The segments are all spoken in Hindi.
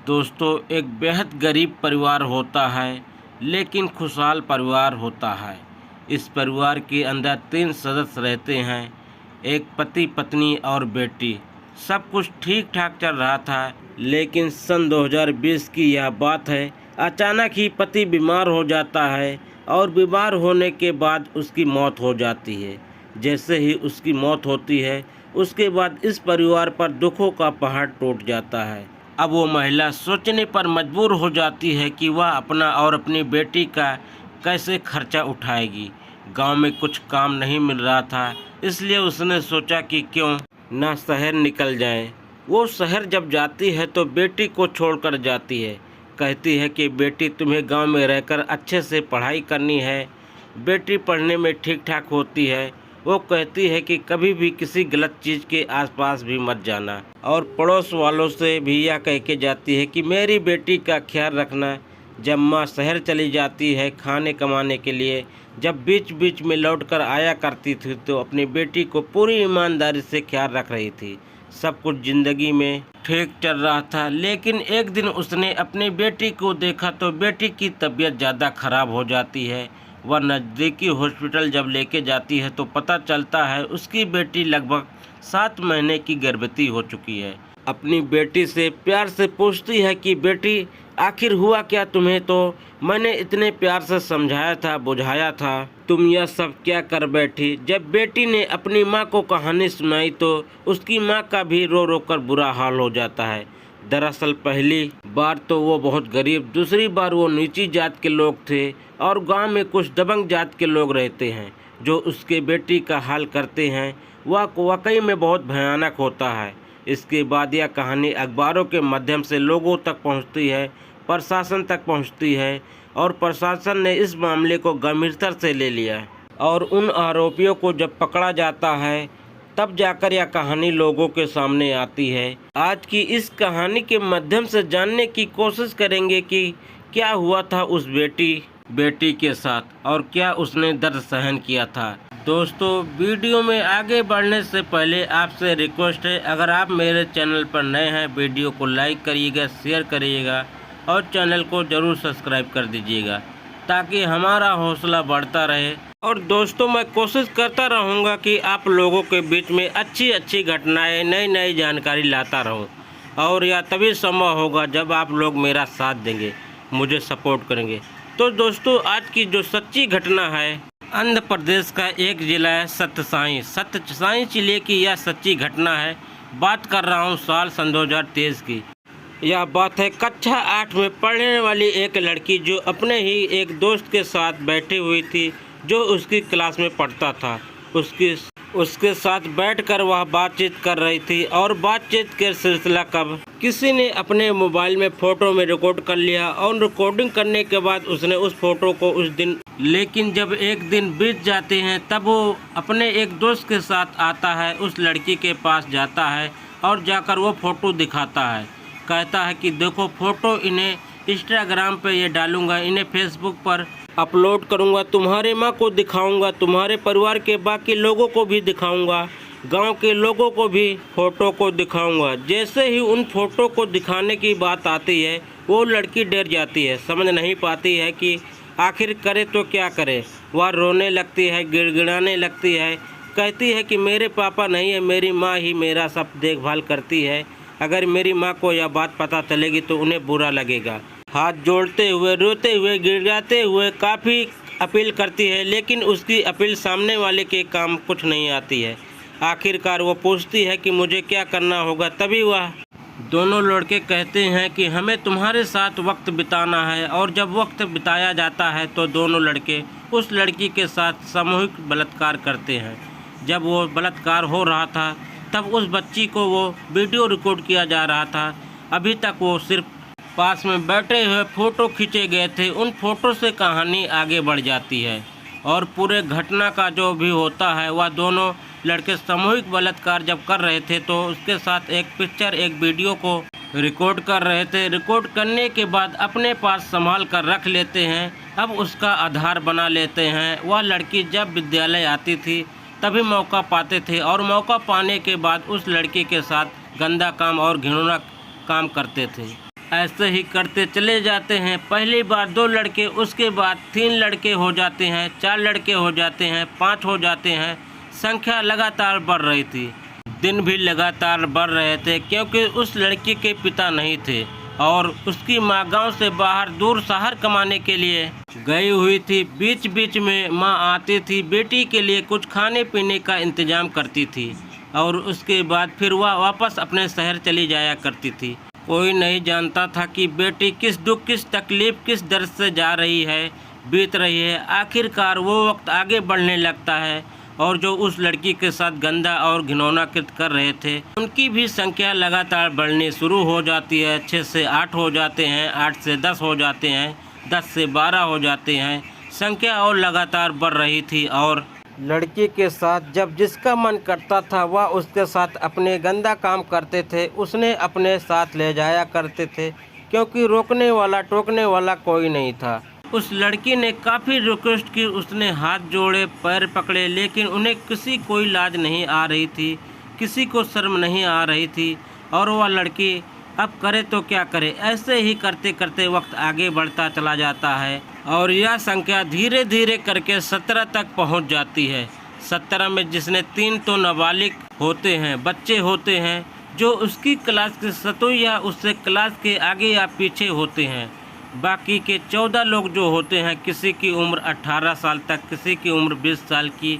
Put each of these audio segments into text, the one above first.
दोस्तों, एक बेहद गरीब परिवार होता है लेकिन खुशहाल परिवार होता है। इस परिवार के अंदर 3 सदस्य रहते हैं, एक पति पत्नी और बेटी। सब कुछ ठीक ठाक चल रहा था, लेकिन सन 2020 की यह बात है। अचानक ही पति बीमार हो जाता है और बीमार होने के बाद उसकी मौत हो जाती है। जैसे ही उसकी मौत होती है, उसके बाद इस परिवार पर दुखों का पहाड़ टूट जाता है। अब वो महिला सोचने पर मजबूर हो जाती है कि वह अपना और अपनी बेटी का कैसे खर्चा उठाएगी। गांव में कुछ काम नहीं मिल रहा था, इसलिए उसने सोचा कि क्यों ना शहर निकल जाए। वो शहर जब जाती है तो बेटी को छोड़कर जाती है। कहती है कि बेटी, तुम्हें गांव में रहकर अच्छे से पढ़ाई करनी है। बेटी पढ़ने में ठीक ठाक होती है। वो कहती है कि कभी भी किसी गलत चीज़ के आसपास भी मत जाना, और पड़ोस वालों से भी यह कह के जाती है कि मेरी बेटी का ख्याल रखना। जब माँ शहर चली जाती है खाने कमाने के लिए, जब बीच बीच में लौटकर आया करती थी, तो अपनी बेटी को पूरी ईमानदारी से ख्याल रख रही थी। सब कुछ जिंदगी में ठीक चल रहा था, लेकिन एक दिन उसने अपनी बेटी को देखा तो बेटी की तबीयत ज़्यादा खराब हो जाती है। वह नज़दीकी हॉस्पिटल जब लेके जाती है तो पता चलता है उसकी बेटी लगभग 7 महीने की गर्भवती हो चुकी है। अपनी बेटी से प्यार से पूछती है कि बेटी, आखिर हुआ क्या तुम्हें? तो मैंने इतने प्यार से समझाया था, बुझाया था, तुम यह सब क्या कर बैठी? जब बेटी ने अपनी माँ को कहानी सुनाई तो उसकी माँ का भी रो रो कर बुरा हाल हो जाता है। दरअसल पहली बार तो वो बहुत गरीब, दूसरी बार वो नीची जात के लोग थे और गांव में कुछ दबंग जात के लोग रहते हैं जो उसके बेटी का हाल करते हैं। वह वाकई में बहुत भयानक होता है। इसके बाद यह कहानी अखबारों के माध्यम से लोगों तक पहुंचती है, प्रशासन तक पहुंचती है, और प्रशासन ने इस मामले को गंभीरता से ले लिया, और उन आरोपियों को जब पकड़ा जाता है तब जाकर यह कहानी लोगों के सामने आती है। आज की इस कहानी के माध्यम से जानने की कोशिश करेंगे कि क्या हुआ था उस बेटी के साथ और क्या उसने दर्द सहन किया था। दोस्तों, वीडियो में आगे बढ़ने से पहले आपसे रिक्वेस्ट है, अगर आप मेरे चैनल पर नए हैं, वीडियो को लाइक करिएगा, शेयर करिएगा और चैनल को ज़रूर सब्सक्राइब कर दीजिएगा ताकि हमारा हौसला बढ़ता रहे। और दोस्तों, मैं कोशिश करता रहूँगा कि आप लोगों के बीच में अच्छी अच्छी घटनाएं, नई नई जानकारी लाता रहूँ, और यह तभी संभव होगा जब आप लोग मेरा साथ देंगे, मुझे सपोर्ट करेंगे। तो दोस्तों, आज की जो सच्ची घटना है, आंध्र प्रदेश का एक ज़िला है सत्यसाई जिले की यह सच्ची घटना है। बात कर रहा हूँ साल सन 2023 की। यह बात है कक्षा 8 में पढ़ने वाली एक लड़की जो अपने ही एक दोस्त के साथ बैठी हुई थी जो उसकी क्लास में पढ़ता था। उसके साथ बैठकर वह बातचीत कर रही थी, और बातचीत के सिलसिला कब किसी ने अपने मोबाइल में फ़ोटो में रिकॉर्ड कर लिया, और रिकॉर्डिंग करने के बाद उसने उस फ़ोटो को उस दिन, लेकिन जब एक दिन बीत जाते हैं तब वो अपने एक दोस्त के साथ आता है, उस लड़की के पास जाता है और जाकर वो फ़ोटो दिखाता है। कहता है कि देखो फ़ोटो, इन्हें इंस्टाग्राम पे ये डालूंगा, इन्हें फेसबुक पर अपलोड करूंगा, तुम्हारे माँ को दिखाऊंगा, तुम्हारे परिवार के बाकी लोगों को भी दिखाऊंगा, गांव के लोगों को भी फ़ोटो को दिखाऊंगा। जैसे ही उन फ़ोटो को दिखाने की बात आती है, वो लड़की डर जाती है, समझ नहीं पाती है कि आखिर करे तो क्या करे। वह रोने लगती है, गिड़गिड़ाने लगती है, कहती है कि मेरे पापा नहीं है, मेरी माँ ही मेरा सब देखभाल करती है। अगर मेरी माँ को यह बात पता चलेगी तो उन्हें बुरा लगेगा। हाथ जोड़ते हुए, रोते हुए, गिड़गिड़ाते हुए काफ़ी अपील करती है, लेकिन उसकी अपील सामने वाले के काम कुछ नहीं आती है। आखिरकार वो पूछती है कि मुझे क्या करना होगा। तभी वह दोनों लड़के कहते हैं कि हमें तुम्हारे साथ वक्त बिताना है, और जब वक्त बिताया जाता है तो दोनों लड़के उस लड़की के साथ सामूहिक बलात्कार करते हैं। जब वो बलात्कार हो रहा था तब उस बच्ची को वो वीडियो रिकॉर्ड किया जा रहा था। अभी तक वो सिर्फ पास में बैठे हुए फ़ोटो खींचे गए थे। उन फ़ोटो से कहानी आगे बढ़ जाती है, और पूरे घटना का जो भी होता है, वह दोनों लड़के सामूहिक बलात्कार जब कर रहे थे तो उसके साथ एक पिक्चर, एक वीडियो को रिकॉर्ड कर रहे थे। रिकॉर्ड करने के बाद अपने पास संभाल कर रख लेते हैं, अब उसका आधार बना लेते हैं। वह लड़की जब विद्यालय आती थी तभी मौका पाते थे, और मौका पाने के बाद उस लड़के के साथ गंदा काम और घिनौना काम करते थे। ऐसे ही करते चले जाते हैं। पहली बार 2 लड़के, उसके बाद 3 लड़के हो जाते हैं, 4 लड़के हो जाते हैं, 5 हो जाते हैं। संख्या लगातार बढ़ रही थी। दिन भी लगातार बढ़ रहे थे क्योंकि उस लड़की के पिता नहीं थे और उसकी माँ गांव से बाहर दूर शहर कमाने के लिए गई हुई थी। बीच बीच में माँ आती थी, बेटी के लिए कुछ खाने पीने का इंतजाम करती थी और उसके बाद फिर वह वापस अपने शहर चली जाया करती थी। कोई नहीं जानता था कि बेटी किस दुख, किस तकलीफ, किस दर्द से जा रही है, बीत रही है। आखिरकार वो वक्त आगे बढ़ने लगता है और जो उस लड़की के साथ गंदा और घिनौना कृत्य कर रहे थे उनकी भी संख्या लगातार बढ़नी शुरू हो जाती है। 6 से 8 हो जाते हैं, 8 से 10 हो जाते हैं, 10 से 12 हो जाते हैं। संख्या और लगातार बढ़ रही थी और लड़की के साथ जब जिसका मन करता था वह उसके साथ अपने गंदा काम करते थे, उसने अपने साथ ले जाया करते थे क्योंकि रोकने वाला टोकने वाला कोई नहीं था। उस लड़की ने काफ़ी रिक्वेस्ट की, उसने हाथ जोड़े, पैर पकड़े, लेकिन उन्हें किसी कोई लाज नहीं आ रही थी, किसी को शर्म नहीं आ रही थी और वह लड़की अब करे तो क्या करे। ऐसे ही करते करते वक्त आगे बढ़ता चला जाता है और यह संख्या धीरे धीरे करके 17 तक पहुंच जाती है। 17 में जिसने 3 तो नाबालिग होते हैं, बच्चे होते हैं जो उसकी क्लास के 7 या उससे क्लास के आगे या पीछे होते हैं। बाकी के 14 लोग जो होते हैं, किसी की उम्र 18 साल तक, किसी की उम्र 20 साल की,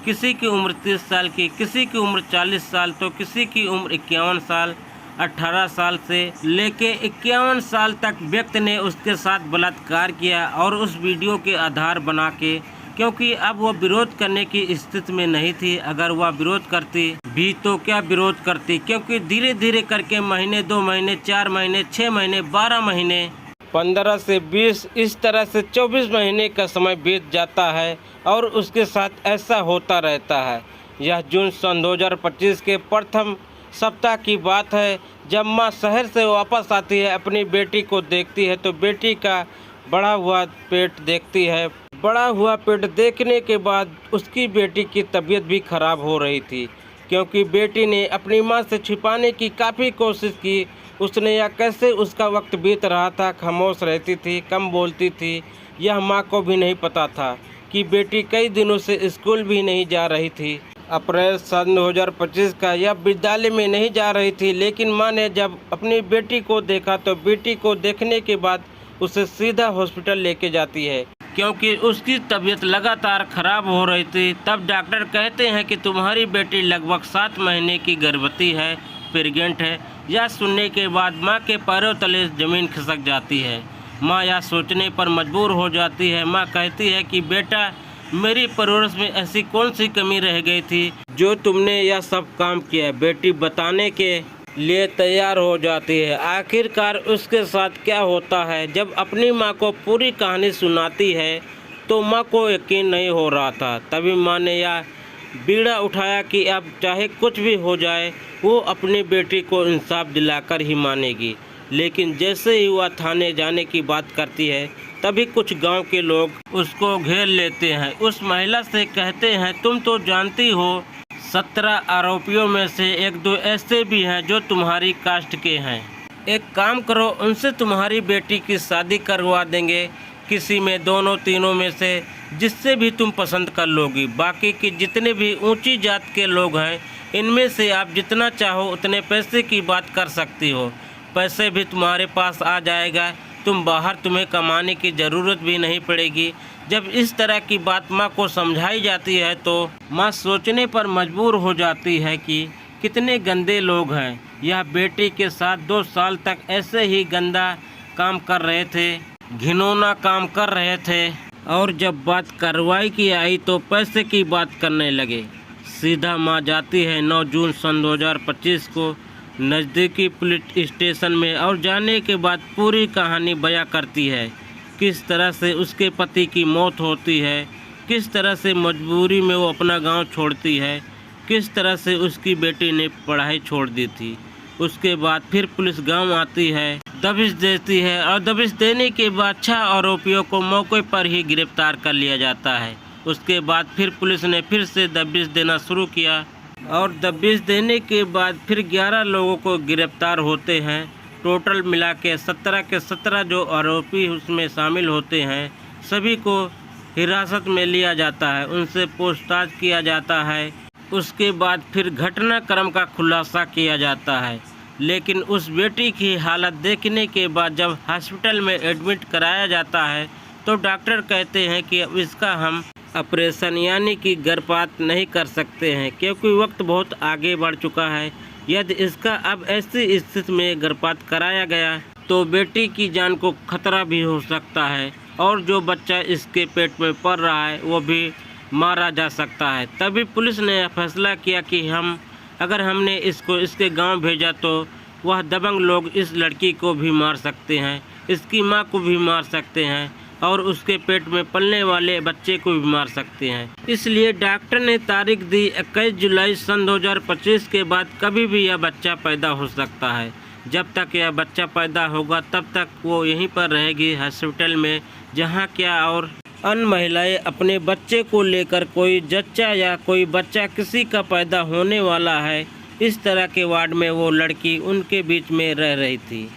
किसी की उम्र 30 साल की, किसी की उम्र 40 साल, तो किसी की उम्र 51 साल। 18 साल से लेके 51 साल तक व्यक्ति ने उसके साथ बलात्कार किया और उस वीडियो के आधार बना के, क्योंकि अब वह विरोध करने की स्थिति में नहीं थी। अगर वह विरोध करती भी तो क्या विरोध करती, क्योंकि धीरे धीरे करके महीने, 2 महीने, 4 महीने, 6 महीने, 12 महीने, 15 से 20, इस तरह से 24 महीने का समय बीत जाता है और उसके साथ ऐसा होता रहता है। यह जून सन 2025 के प्रथम सप्ताह की बात है जब माँ शहर से वापस आती है, अपनी बेटी को देखती है तो बेटी का बढ़ा हुआ पेट देखती है। बढ़ा हुआ पेट देखने के बाद उसकी बेटी की तबीयत भी खराब हो रही थी क्योंकि बेटी ने अपनी माँ से छिपाने की काफ़ी कोशिश की। उसने या कैसे उसका वक्त बीत रहा था, खामोश रहती थी, कम बोलती थी। यह माँ को भी नहीं पता था कि बेटी कई दिनों से स्कूल भी नहीं जा रही थी। अप्रैल सन 2025 का यह विद्यालय में नहीं जा रही थी, लेकिन माँ ने जब अपनी बेटी को देखा तो बेटी को देखने के बाद उसे सीधा हॉस्पिटल लेके जाती है क्योंकि उसकी तबीयत लगातार खराब हो रही थी। तब डॉक्टर कहते हैं कि तुम्हारी बेटी लगभग 7 महीने की गर्भवती है, प्रेग्नेंट है। यह सुनने के बाद माँ के पैरों तले ज़मीन खिसक जाती है। माँ यह सोचने पर मजबूर हो जाती है। माँ कहती है कि बेटा, मेरी परवरिश में ऐसी कौन सी कमी रह गई थी जो तुमने यह सब काम किया। बेटी बताने के लिए तैयार हो जाती है। आखिरकार उसके साथ क्या होता है, जब अपनी माँ को पूरी कहानी सुनाती है तो माँ को यकीन नहीं हो रहा था। तभी माँ ने यह बीड़ा उठाया कि अब चाहे कुछ भी हो जाए वो अपनी बेटी को इंसाफ दिलाकर ही मानेगी। लेकिन जैसे ही वह थाने जाने की बात करती है तभी कुछ गांव के लोग उसको घेर लेते हैं। उस महिला से कहते हैं, तुम तो जानती हो 17 आरोपियों में से 1-2 ऐसे भी हैं जो तुम्हारी कास्ट के हैं। एक काम करो, उनसे तुम्हारी बेटी की शादी करवा देंगे, किसी में, दोनों, तीनों में से जिससे भी तुम पसंद कर लोगी। बाकी के जितने भी ऊंची जात के लोग हैं इनमें से आप जितना चाहो उतने पैसे की बात कर सकती हो। पैसे भी तुम्हारे पास आ जाएगा, तुम बाहर, तुम्हें कमाने की ज़रूरत भी नहीं पड़ेगी। जब इस तरह की बात माँ को समझाई जाती है तो माँ सोचने पर मजबूर हो जाती है कि कितने गंदे लोग हैं। यह बेटी के साथ 2 साल तक ऐसे ही गंदा काम कर रहे थे, घिनौना काम कर रहे थे और जब बात कार्रवाई की आई तो पैसे की बात करने लगे। सीधा माँ जाती है 9 जून सन 2025 को नज़दीकी पुलिस स्टेशन में और जाने के बाद पूरी कहानी बयां करती है। किस तरह से उसके पति की मौत होती है, किस तरह से मजबूरी में वो अपना गांव छोड़ती है, किस तरह से उसकी बेटी ने पढ़ाई छोड़ दी थी। उसके बाद फिर पुलिस गांव आती है, दबिश देती है और दबिश देने के बाद 6 आरोपियों को मौके पर ही गिरफ्तार कर लिया जाता है। उसके बाद फिर पुलिस ने फिर से दबिश देना शुरू किया और दबिश देने के बाद फिर 11 लोगों को गिरफ्तार होते हैं टोटल मिला के 17 के 17 जो आरोपी उसमें शामिल होते हैं, सभी को हिरासत में लिया जाता है, उनसे पूछताछ किया जाता है। उसके बाद फिर घटनाक्रम का खुलासा किया जाता है। लेकिन उस बेटी की हालत देखने के बाद जब हॉस्पिटल में एडमिट कराया जाता है तो डॉक्टर कहते हैं कि अब इसका हम ऑपरेशन यानी कि गर्भपात नहीं कर सकते हैं, क्योंकि वक्त बहुत आगे बढ़ चुका है। यदि इसका अब ऐसी स्थिति में गर्भपात कराया गया तो बेटी की जान को खतरा भी हो सकता है और जो बच्चा इसके पेट में पल रहा है वो भी मारा जा सकता है। तभी पुलिस ने फैसला किया कि अगर हमने इसको इसके गांव भेजा तो वह दबंग लोग इस लड़की को भी मार सकते हैं, इसकी मां को भी मार सकते हैं और उसके पेट में पलने वाले बच्चे को भी मार सकते हैं। इसलिए डॉक्टर ने तारीख दी 21 जुलाई सन 2025 के बाद कभी भी यह बच्चा पैदा हो सकता है। जब तक यह बच्चा पैदा होगा तब तक वो यहीं पर रहेगी हॉस्पिटल में, जहां क्या और अन्य महिलाएं अपने बच्चे को लेकर कोई जच्चा या कोई बच्चा किसी का पैदा होने वाला है, इस तरह के वार्ड में वो लड़की उनके बीच में रह रही थी।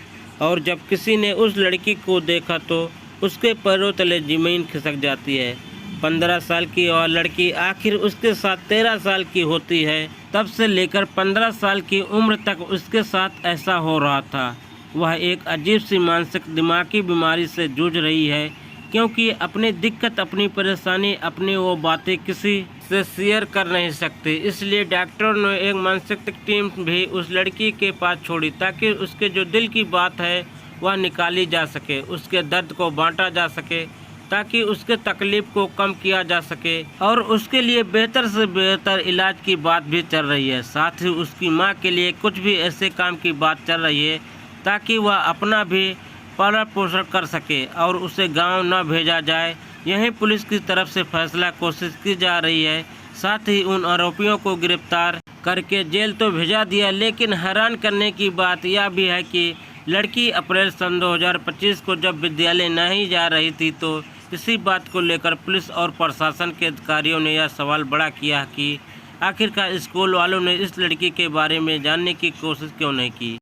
और जब किसी ने उस लड़की को देखा तो उसके पैरों तले ज़मीन खिसक जाती है। 15 साल की और लड़की आखिर उसके साथ 13 साल की होती है। तब से लेकर 15 साल की उम्र तक उसके साथ ऐसा हो रहा था। वह एक अजीब सी मानसिक दिमागी बीमारी से जूझ रही है, क्योंकि अपनी दिक्कत, अपनी परेशानी, अपनी वो बातें किसी से शेयर कर नहीं सकते। इसलिए डॉक्टरों ने एक मानसिक टीम भी उस लड़की के पास छोड़ी ताकि उसके जो दिल की बात है वह निकाली जा सके, उसके दर्द को बांटा जा सके, ताकि उसके तकलीफ़ को कम किया जा सके। और उसके लिए बेहतर से बेहतर इलाज की बात भी चल रही है। साथ ही उसकी माँ के लिए कुछ भी ऐसे काम की बात चल रही है ताकि वह अपना भी पालन पोषण कर सके और उसे गांव न भेजा जाए। यहीं पुलिस की तरफ से फैसला कोशिश की जा रही है। साथ ही उन आरोपियों को गिरफ्तार करके जेल तो भेजा दिया, लेकिन हैरान करने की बात यह भी है कि लड़की अप्रैल सन 2025 को जब विद्यालय नहीं जा रही थी तो इसी बात को लेकर पुलिस और प्रशासन के अधिकारियों ने यह सवाल बड़ा किया कि आखिरकार स्कूल वालों ने इस लड़की के बारे में जानने की कोशिश क्यों नहीं की,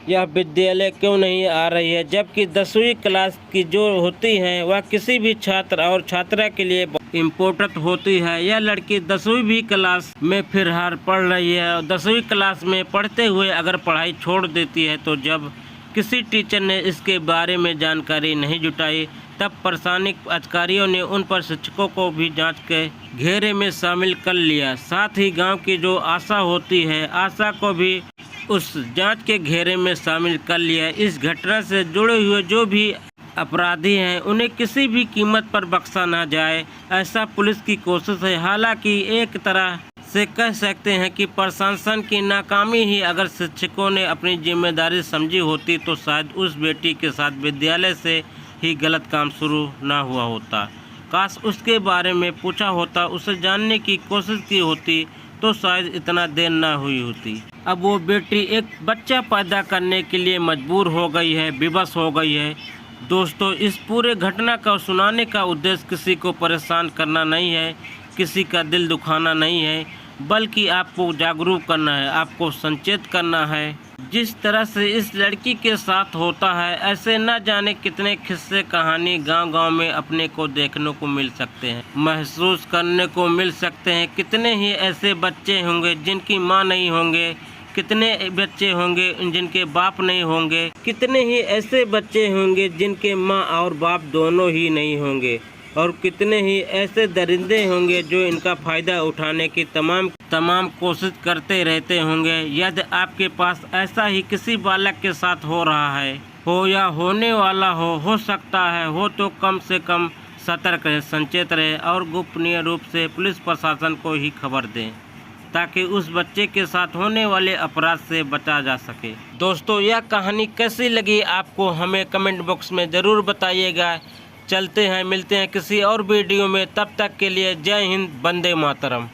यह विद्यालय क्यों नहीं आ रही है, जबकि 10वीं क्लास की जो होती है वह किसी भी छात्र और छात्रा के लिए इम्पोर्टेंट होती है। यह लड़की 10वीं भी क्लास में फिलहाल पढ़ रही है और 10वीं क्लास में पढ़ते हुए अगर पढ़ाई छोड़ देती है तो जब किसी टीचर ने इसके बारे में जानकारी नहीं जुटाई तब प्रशासनिक अधिकारियों ने उन पर शिक्षकों को भी जांच के घेरे में शामिल कर लिया। साथ ही गांव की जो आशा होती है, आशा को भी उस जांच के घेरे में शामिल कर लिया। इस घटना से जुड़े हुए जो भी अपराधी हैं उन्हें किसी भी कीमत पर बख्शा ना जाए, ऐसा पुलिस की कोशिश है। हालांकि एक तरह से कह सकते हैं कि प्रशासन की नाकामी ही अगर शिक्षकों ने अपनी जिम्मेदारी समझी होती तो शायद उस बेटी के साथ विद्यालय से ही गलत काम शुरू ना हुआ होता। काश उसके बारे में पूछा होता, उसे जानने की कोशिश की होती तो शायद इतना देर ना हुई होती। अब वो बेटी एक बच्चा पैदा करने के लिए मजबूर हो गई है, विवश हो गई है। दोस्तों, इस पूरे घटना का सुनाने का उद्देश्य किसी को परेशान करना नहीं है, किसी का दिल दुखाना नहीं है, बल्कि आपको जागरूक करना है, आपको संचेत करना है। जिस तरह से इस लड़की के साथ होता है, ऐसे न जाने कितने किस्से कहानी गांव-गांव में अपने को देखने को मिल सकते हैं, महसूस करने को मिल सकते हैं। कितने ही ऐसे बच्चे होंगे जिनकी माँ नहीं होंगे, कितने बच्चे होंगे जिनके बाप नहीं होंगे, कितने ही ऐसे बच्चे होंगे जिनके माँ और बाप दोनों ही नहीं होंगे, और कितने ही ऐसे दरिंदे होंगे जो इनका फ़ायदा उठाने की तमाम कोशिश करते रहते होंगे। यदि आपके पास ऐसा ही किसी बालक के साथ हो रहा है, हो या होने वाला हो सकता है हो, तो कम से कम सतर्क रहे, संचेत रहे और गोपनीय रूप से पुलिस प्रशासन को ही खबर दें ताकि उस बच्चे के साथ होने वाले अपराध से बचा जा सके। दोस्तों, यह कहानी कैसी लगी आपको हमें कमेंट बॉक्स में ज़रूर बताइएगा। चलते हैं, मिलते हैं किसी और वीडियो में, तब तक के लिए जय हिंद, वंदे मातरम।